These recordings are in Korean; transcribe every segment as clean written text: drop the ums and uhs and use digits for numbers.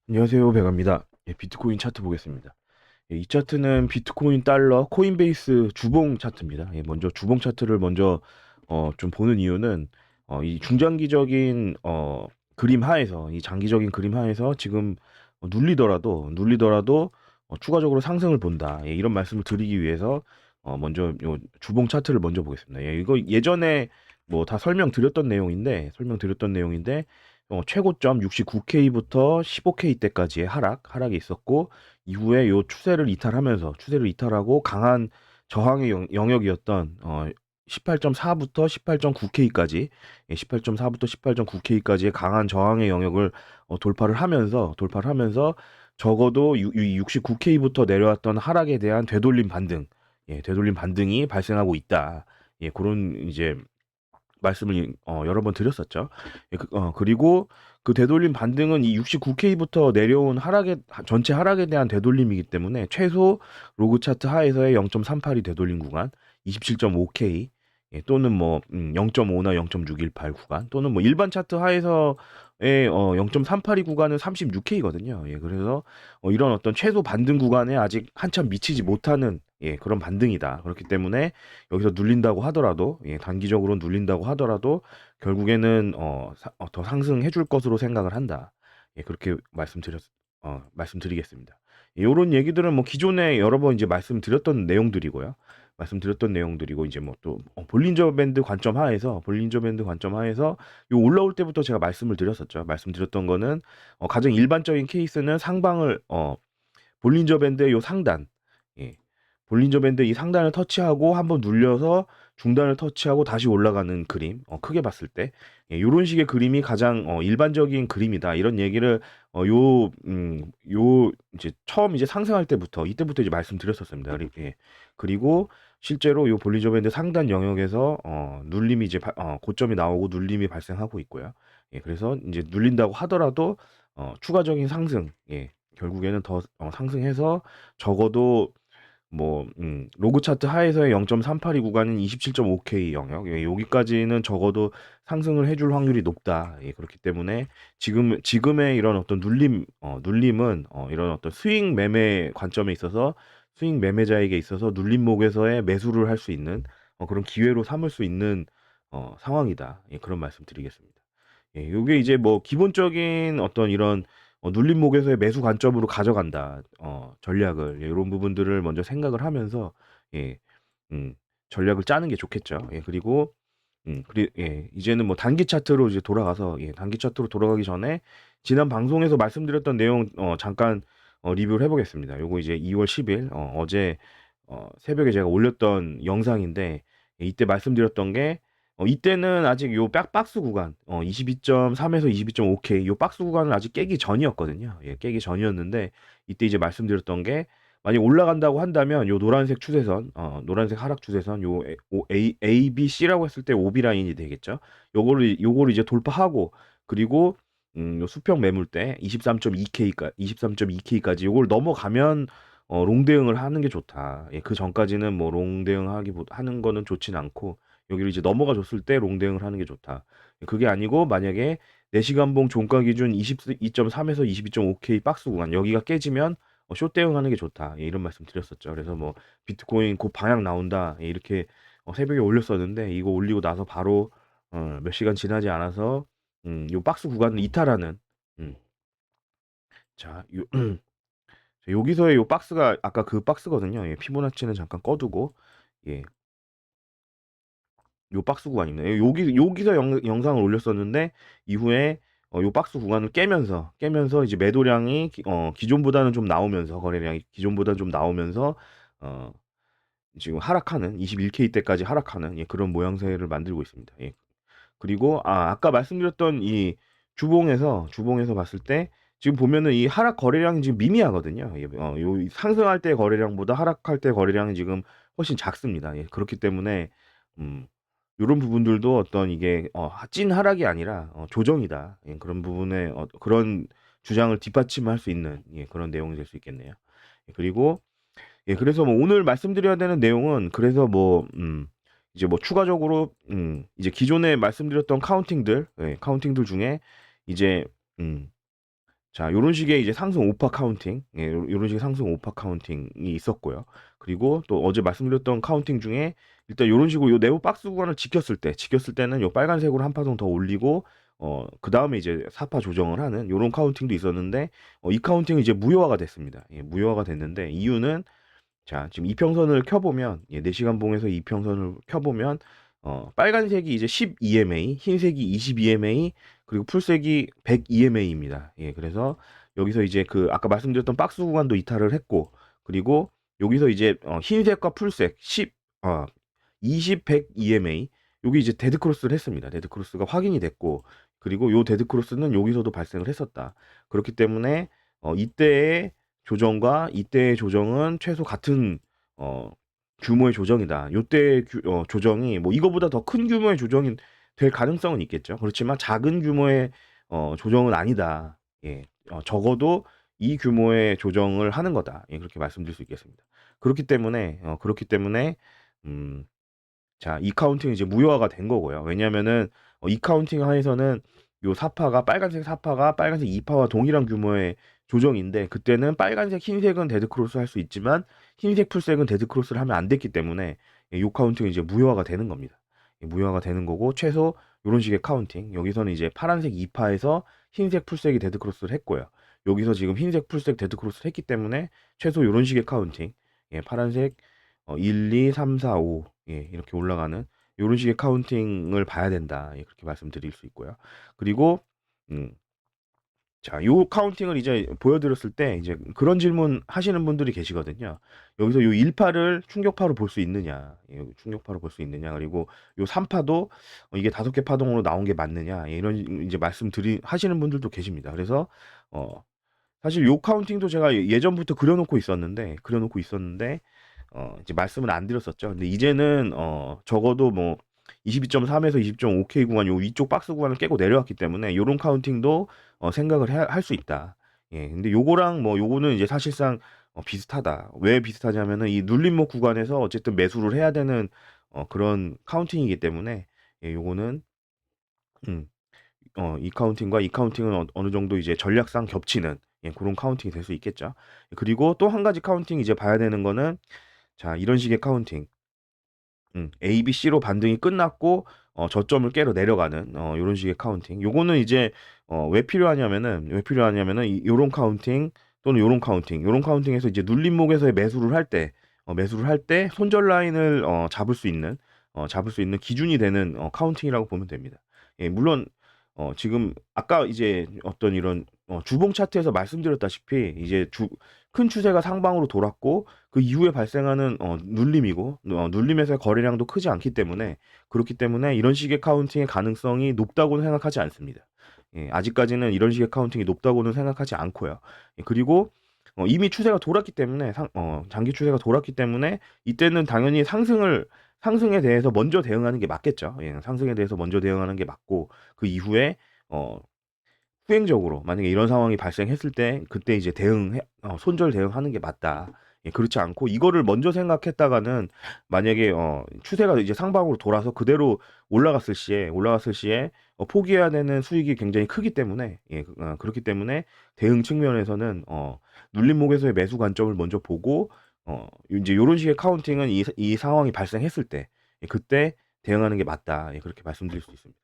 안녕하세요, 배갑니다. 비트코인 차트 보겠습니다. 이 차트는 비트코인 달러 코인베이스 주봉 차트입니다. 먼저 주봉 차트를 먼저 좀 보는 이유는 이 중장기적인 그림 하에서 이 장기적인 그림 하에서 지금 눌리더라도 추가적으로 상승을 본다. 이런 말씀을 드리기 위해서 먼저 요 주봉 차트를 먼저 보겠습니다. 이거 예전에 뭐 다 설명드렸던 내용인데 최고점 69K부터 15K 때까지의 하락이 있었고 이후에 요 추세를 이탈하고 강한 저항의 영역이었던 18.4부터 18.9K까지 18.4부터 18.9K까지의 강한 저항의 영역을 돌파를 하면서 적어도 69K부터 내려왔던 하락에 대한 되돌림 반등이 발생하고 있다. 그런 이제 말씀을 여러 번 드렸었죠. 그리고 그 되돌림 반등은 이 69K부터 내려온 전체 하락에 대한 되돌림이기 때문에 최소 로그 차트 하에서의 0.38이 되돌림 구간, 27.5K 또는 뭐 0.5나 0.618 구간 또는 뭐 일반 차트 하에서의 0.38이 구간은 36K거든요. 그래서 이런 어떤 최소 반등 구간에 아직 한참 미치지 못하는 그런 반등이다. 그렇기 때문에 여기서 눌린다고 하더라도 단기적으로 눌린다고 하더라도 결국에는 더 상승해 줄 것으로 생각을 한다. 그렇게 말씀드리겠습니다. 요런 얘기들은 뭐 기존에 여러 번 이제 말씀드렸던 내용들이고요. 말씀드렸던 내용들이고 이제 뭐 또 볼린저 밴드 관점 하에서 요 올라올 때부터 제가 말씀을 드렸었죠. 말씀드렸던 거는 가장 일반적인 케이스는 상방을 볼린저 밴드의 요 상단, 예. 볼린저 밴드 이 상단을 터치하고 한번 눌려서 중단을 터치하고 다시 올라가는 그림, 크게 봤을 때, 요런 식의 그림이 가장 일반적인 그림이다. 이런 얘기를 이제 처음 이제 상승할 때부터 이때부터 이제 말씀드렸었습니다. 그리고 실제로 요 볼린저 밴드 상단 영역에서 눌림이 이제 고점이 나오고 눌림이 발생하고 있고요. 그래서 이제 눌린다고 하더라도 추가적인 상승, 결국에는 더 상승해서 적어도 뭐 로그 차트 하에서의 0.382 구간인 27.5K 영역 여기까지는 적어도 상승을 해줄 확률이 높다. 그렇기 때문에 지금의 이런 어떤 눌림은 이런 어떤 스윙 매매자에게 있어서 눌림목에서의 매수를 할 수 있는 그런 기회로 삼을 수 있는 상황이다. 그런 말씀드리겠습니다. 요게 이제 뭐 기본적인 어떤 이런 눌림목에서의 매수 관점으로 가져간다. 전략을 요런 부분들을 먼저 생각을 하면서 예. 음 전략을 짜는 게 좋겠죠. 그리고 이제는 뭐 단기 차트로 돌아가기 전에 지난 방송에서 말씀드렸던 내용 잠깐 리뷰를 해 보겠습니다. 요거 이제 2월 10일 어제 새벽에 제가 올렸던 영상인데 이때 말씀드렸던 게 이때는 아직 요 박스 구간 22.3에서 22.5K 요 박스 구간을 아직 깨기 전이었거든요. 깨기 전이었는데 이때 이제 말씀드렸던 게 만약 올라간다고 한다면 요 노란색 하락 추세선 ABC라고 했을 때 OB 라인이 되겠죠. 요거를 이제 돌파하고 그리고 요 수평 매물대 23.2K까지 요걸 넘어가면 롱 대응을 하는 게 좋다. 그 전까지는 뭐 롱 하는 거는 좋진 않고 여기를 이제 넘어가 줬을 때 롱 대응을 하는 게 좋다. 그게 아니고 만약에 4시간봉 종가 기준 22.3에서 22.5K 박스 구간 여기가 깨지면 숏 대응하는 게 좋다. 이런 말씀 드렸었죠. 그래서 뭐 비트코인 곧 방향 나온다. 이렇게 새벽에 올렸었는데 이거 올리고 나서 바로 몇 시간 지나지 않아서 요 박스 구간을 이탈하는 음, 자, 여기서의 요 박스가 아까 그 박스거든요. 피보나치는 잠깐 꺼두고 예, 요 박스 구간입니다. 여기서 영상을 올렸었는데 이후에 요 박스 구간을 깨면서 이제 매도량이 기존보다는 좀 나오면서 거래량이 기존보다는 좀 나오면서 어, 지금 하락하는 21K 때까지 하락하는 그런 모양새를 만들고 있습니다. 그리고 아까 말씀드렸던 이 주봉에서 봤을 때 지금 보면은 이 하락 거래량이 지금 미미하거든요. 요 상승할 때 거래량보다 하락할 때 거래량이 지금 훨씬 작습니다. 그렇기 때문에 음, 요런 부분들도 어떤 이게 찐 하락이 아니라 조정이다. 그런 부분에 그런 주장을 뒷받침할 수 있는 그런 내용이 될 수 있겠네요. 그리고 그래서 뭐 오늘 말씀드려야 되는 내용은 그래서 뭐 이제 뭐 추가적으로 이제 기존에 말씀드렸던 카운팅들 중에 이제 음 자, 요런 식의 이제 상승 오파 카운팅, 예, 요런 식의 상승 오파 카운팅이 있었고요. 그리고 또 어제 말씀드렸던 카운팅 중에 일단 요런 식으로 요 네모 박스 구간을 지켰을 때는 요 빨간색으로 한 파동 더 올리고, 그다음에 이제 사파 조정을 하는 요런 카운팅도 있었는데, 이 카운팅은 이제 무효화가 됐습니다. 예, 무효화가 됐는데, 이유는 자, 지금 이평선을 켜보면, 예, 4시간 봉에서 이평선을 켜보면, 빨간색이 이제 10 EMA, 흰색이 20 EMA, 그리고 풀색이 100 EMA입니다. 예, 그래서 여기서 이제 그 아까 말씀드렸던 박스 구간도 이탈을 했고, 그리고 여기서 이제 흰색과 풀색 20, 100 EMA, 여기 이제 데드 크로스를 했습니다. 데드 크로스가 확인이 됐고, 그리고 요 데드 크로스는 여기서도 발생을 했었다. 그렇기 때문에 이때의 조정과 이때의 조정은 최소 같은 어, 규모의 조정이다. 요때 조정이 뭐 이거보다 더 큰 규모의 조정이 될 가능성은 있겠죠. 그렇지만 작은 규모의 조정은 아니다. 예, 적어도 이 규모의 조정을 하는 거다. 예, 그렇게 말씀드릴 수 있겠습니다. 그렇기 때문에 음, 자, 이 카운팅이 이제 무효화가 된 거고요. 왜냐면은 이 카운팅 하에서는 요 사파가 빨간색 사파가 빨간색 2파와 동일한 규모의 조정인데, 그때는 빨간색 흰색은 데드 크로스 할 수 있지만 흰색 풀색은 데드 크로스를 하면 안 됐기 때문에 요 카운팅이 이제 무효화가 되는 겁니다. 무효화가 되는 거고, 최소 요런 식의 카운팅, 여기서는 이제 파란색 2파에서 흰색 풀색이 데드 크로스를 했고요. 여기서 지금 흰색 풀색 데드 크로스를 했기 때문에 최소 요런 식의 카운팅, 예, 파란색 1, 2, 3, 4, 5, 예, 이렇게 올라가는 요런 식의 카운팅을 봐야 된다. 예, 그렇게 말씀드릴 수 있고요. 그리고 음, 자, 요 카운팅을 이제 보여드렸을 때 이제 그런 질문 하시는 분들이 계시거든요. 여기서 요 1파를 충격파로 볼 수 있느냐, 예, 충격파로 볼 수 있느냐, 그리고 요 3파도 이게 5개 파동으로 나온 게 맞느냐, 예, 이런 이제 하시는 분들도 계십니다. 그래서 어, 사실 요 카운팅도 제가 예전부터 그려놓고 있었는데, 이제 말씀을 안 드렸었죠. 근데 이제는 적어도 뭐 22.3에서 20.5K 구간 요 위쪽 박스 구간을 깨고 내려왔기 때문에 요런 카운팅도 생각을 할 수 있다. 예. 근데 요거랑 뭐 요거는 이제 사실상 비슷하다. 왜 비슷하냐면은 이 눌림목 구간에서 어쨌든 매수를 해야 되는 그런 카운팅이기 때문에, 예, 요거는 음, 이 카운팅과 이 카운팅은 어느 정도 이제 전략상 겹치는, 예, 그런 카운팅이 될 수 있겠죠. 그리고 또 한 가지 카운팅 이제 봐야 되는 거는, 자, 이런 식의 카운팅. A, B, C로 반등이 끝났고 저점을 깨러 내려가는 요런 식의 카운팅. 요거는 이제 왜 필요하냐면은 요런 카운팅 또는 요런 카운팅. 요런 카운팅에서 이제 눌림목에서의 매수를 할 때 손절 라인을 잡을 수 있는 기준이 되는 카운팅이라고 보면 됩니다. 예, 물론 지금 아까 이제 어떤 이런 주봉 차트에서 말씀드렸다시피 이제 큰 추세가 상방으로 돌았고, 그 이후에 발생하는 눌림이고, 눌림에서의 거래량도 크지 않기 때문에, 그렇기 때문에 이런 식의 카운팅의 가능성이 높다고는 생각하지 않습니다. 예, 아직까지는 이런 식의 카운팅이 높다고는 생각하지 않고요. 예, 그리고 이미 추세가 돌았기 때문에 장기 추세가 돌았기 때문에 이때는 당연히 상승에 대해서 먼저 대응하는 게 맞겠죠. 예, 상승에 대해서 먼저 대응하는 게 맞고, 그 이후에 어, 후행적으로 만약에 이런 상황이 발생했을 때 그때 이제 손절 대응하는 게 맞다. 예, 그렇지 않고 이거를 먼저 생각했다가는 만약에 추세가 이제 상방으로 돌아서 그대로 올라갔을 시에 포기해야 되는 수익이 굉장히 크기 때문에, 예, 그렇기 때문에 대응 측면에서는 눌림목에서의 매수 관점을 먼저 보고, 이제 요런 식의 카운팅은 이 상황이 발생했을 때, 예, 그때 대응하는 게 맞다. 예, 그렇게 말씀드릴 수 있습니다.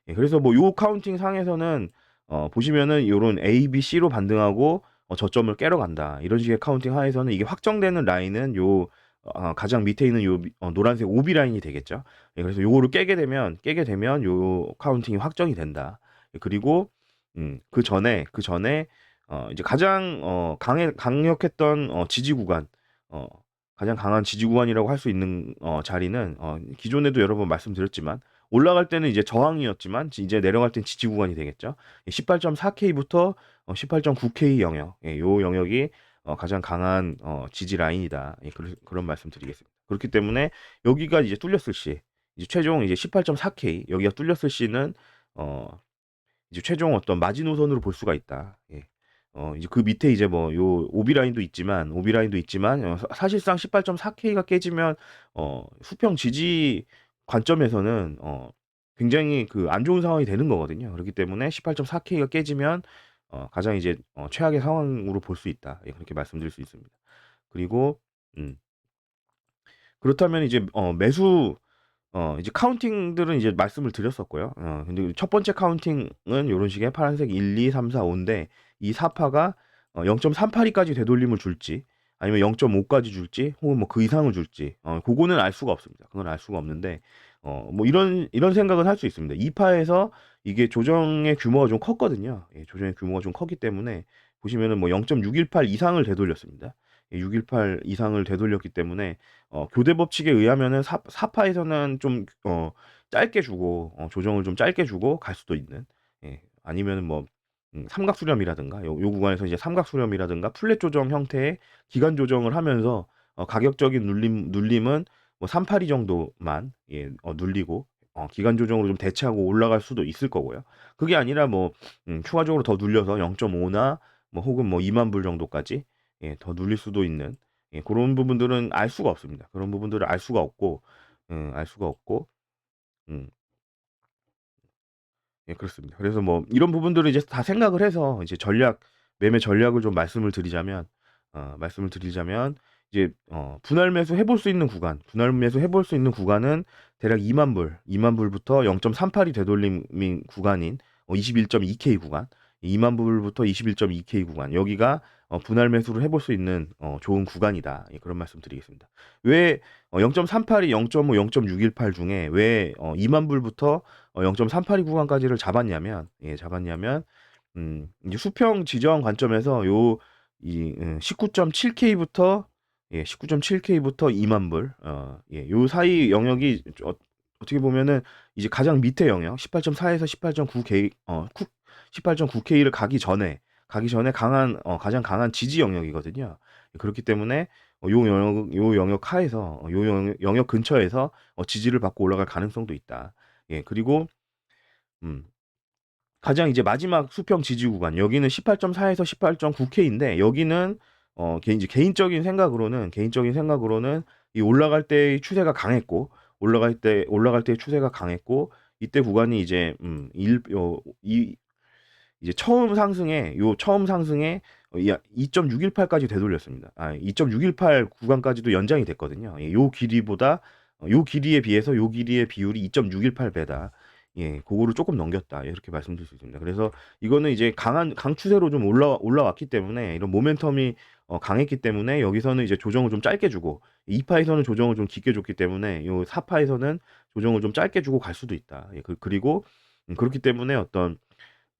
예, 그래서 뭐 요 카운팅 상에서는 보시면은 요런 A, B, C로 반등하고 저점을 깨러 간다. 이런 식의 카운팅 하에서는 이게 확정되는 라인은 가장 밑에 있는 노란색 오비 라인이 되겠죠. 예, 그래서 요거를 깨게 되면 요 카운팅이 확정이 된다. 예, 그리고 그 전에 이제 가장 강력했던 지지 구간, 어, 가장 강한 지지 구간이라고 할 수 있는 자리는, 기존에도 여러 번 말씀드렸지만, 올라갈 때는 이제 저항이었지만 이제 내려갈 땐 지지 구간이 되겠죠. 18.4K부터 18.9K 영역, 예, 요 영역이 가장 강한 지지 라인이다. 예, 그런 말씀드리겠습니다. 그렇기 때문에 여기가 이제 뚫렸을 시, 이제 최종 이제 18.4K 여기가 뚫렸을 시는 어, 이제 최종 어떤 마지노선으로 볼 수가 있다. 예. 이제 그 밑에 이제 뭐 요 오비 라인도 있지만 사실상 18.4K가 깨지면 수평 지지 관점에서는 굉장히 그 안 좋은 상황이 되는 거거든요. 그렇기 때문에 18.4K가 깨지면 가장 이제 최악의 상황으로 볼 수 있다. 예 그렇게 말씀드릴 수 있습니다. 그리고 음 그렇다면 이제 매수 이제 카운팅들은 이제 말씀을 드렸었고요. 근데 첫 번째 카운팅은 요런 식의 파란색 1, 2, 3, 4, 5인데 이 사파가 0.382까지 되돌림을 줄지 아니면 0.5까지 줄지 혹은 뭐 그 이상을 줄지 그거는 알 수가 없습니다. 그건 알 수가 없는데 뭐 이런 생각은 할 수 있습니다. 2파에서 이게 조정의 규모가 좀 컸거든요. 예, 조정의 규모가 좀 컸기 때문에 보시면은 뭐 0.618 이상을 되돌렸습니다. 618 이상을 되돌렸기 때문에 교대 법칙에 의하면은 사파에서는 좀 짧게 주고 조정을 좀 짧게 주고 갈 수도 있는 예 아니면은 뭐 삼각 수렴이라든가 요 구간에서 이제 삼각 수렴이라든가 플랫 조정 형태의 기간 조정을 하면서 가격적인 눌림은 뭐 382 정도만 예 눌리고 기간 조정으로 좀 대체하고 올라갈 수도 있을 거고요. 그게 아니라 뭐 추가적으로 더 눌려서 0.5나 뭐 혹은 뭐 2만 불 정도까지 예 더 눌릴 수도 있는 예 고런 부분들은 알 수가 없습니다. 그런 부분들을 알 수가 없고 알 수가 없고 음 예 그렇습니다. 그래서 뭐 이런 부분들을 이제 다 생각을 해서 이제 매매 전략을 좀 말씀을 드리자면 이제 분할 매수 해볼 수 있는 분할 매수 해볼 수 있는 구간은 대략 2만 불부터 0.38이 되돌림인 구간인 21.2K 구간, 2만 불부터 21.2K 구간 여기가 분할 매수를 해볼 수 있는 좋은 구간이다. 예, 그런 말씀드리겠습니다. 왜 0.38이 0.5, 0.618 중에 왜 2만 불부터 0.382 구간까지를 잡았냐면 이제 수평 지정 관점에서 요 이 19.7K부터 19.7K부터 2만 불 요 사이 영역이 어떻게 보면은 이제 가장 밑에 영역 18.4에서 18.9K 18.9K를 가기 전에 가장 강한 지지 영역이거든요. 그렇기 때문에 요 영역 하에서 요 영역 근처에서 지지를 받고 올라갈 가능성도 있다. 예 그리고 음 가장 이제 마지막 수평 지지 구간 여기는 18.4에서 18.9K인데 여기는 개인적인 생각으로는 이 올라갈 때의 추세가 강했고 올라갈 때의 추세가 강했고 이때 구간이 이제 이 이제 처음 상승에 2.618까지 되돌렸습니다. 2.618 구간까지도 연장이 됐거든요. 예, 요 길이에 비해서 요 길이의 비율이 2.618배다. 예, 그거를 조금 넘겼다. 이렇게 말씀드릴 수 있습니다. 그래서 이거는 이제 강추세로 좀 올라왔기 때문에 이런 모멘텀이 강했기 때문에 여기서는 이제 조정을 좀 짧게 주고 2파에서는 조정을 좀 깊게 줬기 때문에 요 4파에서는 조정을 좀 짧게 주고 갈 수도 있다. 예, 그리고 그렇기 때문에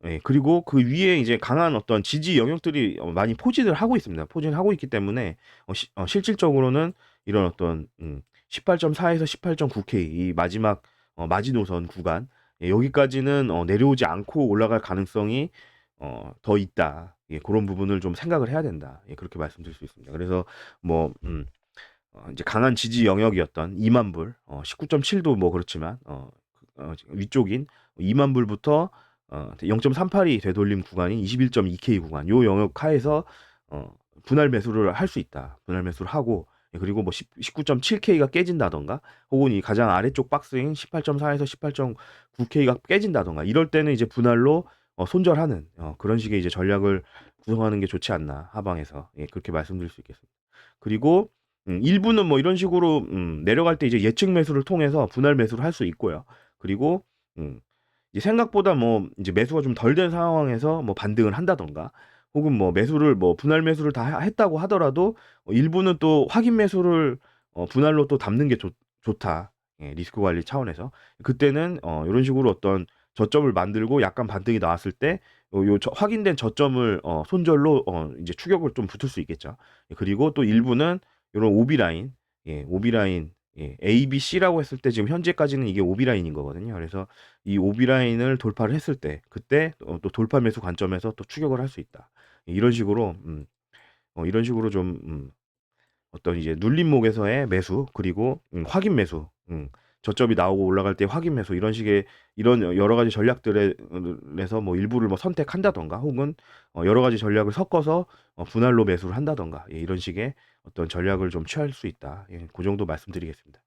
예. 그리고 그 위에 이제 강한 어떤 지지 영역들이 많이 포진을 하고 있습니다. 포진을 하고 있기 때문에 실질적으로는 이런 어떤 18.4에서 18.9K 이 마지막 마지노선 구간 여기까지는 내려오지 않고 올라갈 가능성이 더 있다. 예 고런 부분을 좀 생각을 해야 된다. 예 그렇게 말씀드릴 수 있습니다. 그래서 뭐 이제 강한 지지 영역이었던 2만 불 19.7도 뭐 그렇지만 위쪽인 2만 불부터 0.382 되돌림 구간인 21.2K 구간 요 영역 하에서 어 분할 매수를 할 수 있다. 분할 매수를 하고 그리고 뭐 19.7K가 깨진다든가 혹은 이 가장 아래쪽 박스인 18.4에서 18.9K가 깨진다든가 이럴 때는 이제 분할로 손절하는 그런 식의 이제 전략을 구성하는 게 좋지 않나 하방에서. 예 그렇게 말씀드릴 수 있겠습니다. 그리고 일부는 뭐 이런 식으로 내려갈 때 이제 예측 매수를 통해서 분할 매수를 할 수 있고요. 그리고 음 이제 생각보다 뭐 이제 매수가 좀 덜 된 상황에서 뭐 반등을 한다든가 혹은 뭐 매수를 뭐 분할 매수를 다 했다고 하더라도 일부는 또 확인 매수를 분할로 또 담는 게 좋다. 예, 리스크 관리 차원에서. 그때는 요런 식으로 어떤 저점을 만들고 약간 반등이 나왔을 때 확인된 저점을 손절로 이제 추격을 좀 붙을 수 있겠죠. 예, 그리고 또 일부는 요런 오비 라인, 오비 라인, A, B, C라고 했을 때 지금 현재까지는 이게 오비 라인인 거거든요. 그래서 이 오비 라인을 돌파를 했을 때 그때 또 돌파 매수 관점에서 또 추격을 할 수 있다. 이런 식으로 좀 어떤 이제 눌림목에서의 매수 그리고 확인 매수 저점이 나오고 올라갈 때 확인 매수 이런 식의 이런 여러 가지 전략들에 에서 뭐 일부를 뭐 선택한다든가 혹은 여러 가지 전략을 섞어서 분할로 매수를 한다든가 예 이런 식의 어떤 전략을 좀 취할 수 있다. 예 고 정도 말씀드리겠습니다.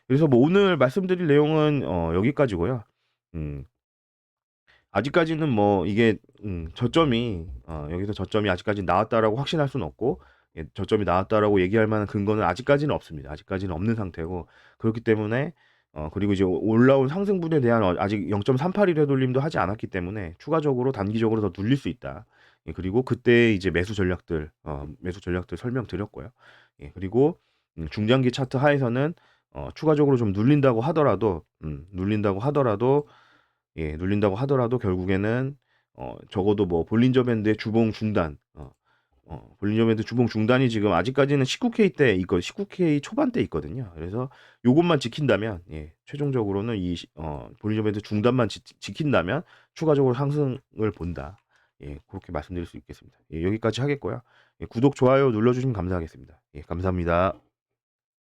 그래서 뭐 오늘 말씀드릴 내용은 여기까지고요. 음 아직까지는 뭐 이게 저점이 여기서 저점이 아직까지 나왔다라고 확신할 수는 없고, 예, 저점이 나왔다라고 얘기할 만한 근거는 아직까지는 없습니다. 아직까지는 없는 상태고, 그렇기 때문에 그리고 이제 올라온 상승분에 대한 아직 0.38일 되돌림도 하지 않았기 때문에 추가적으로 단기적으로 더 눌릴 수 있다. 예, 그리고 그때 이제 매수 전략들 설명드렸고요. 예, 그리고 중장기 차트 하에서는 추가적으로 좀 눌린다고 하더라도 결국에는 적어도 뭐 볼린저 밴드의 주봉 중단, 볼린저 밴드 주봉 중단이 지금 아직까지는 19K 초반대 있거든요. 그래서 요것만 지킨다면, 예, 최종적으로는 볼린저 밴드 중단만 지킨다면 추가적으로 상승을 본다. 예, 그렇게 말씀드릴 수 있겠습니다. 예, 여기까지 하겠고요. 예, 구독, 좋아요 눌러주시면 감사하겠습니다. 예, 감사합니다.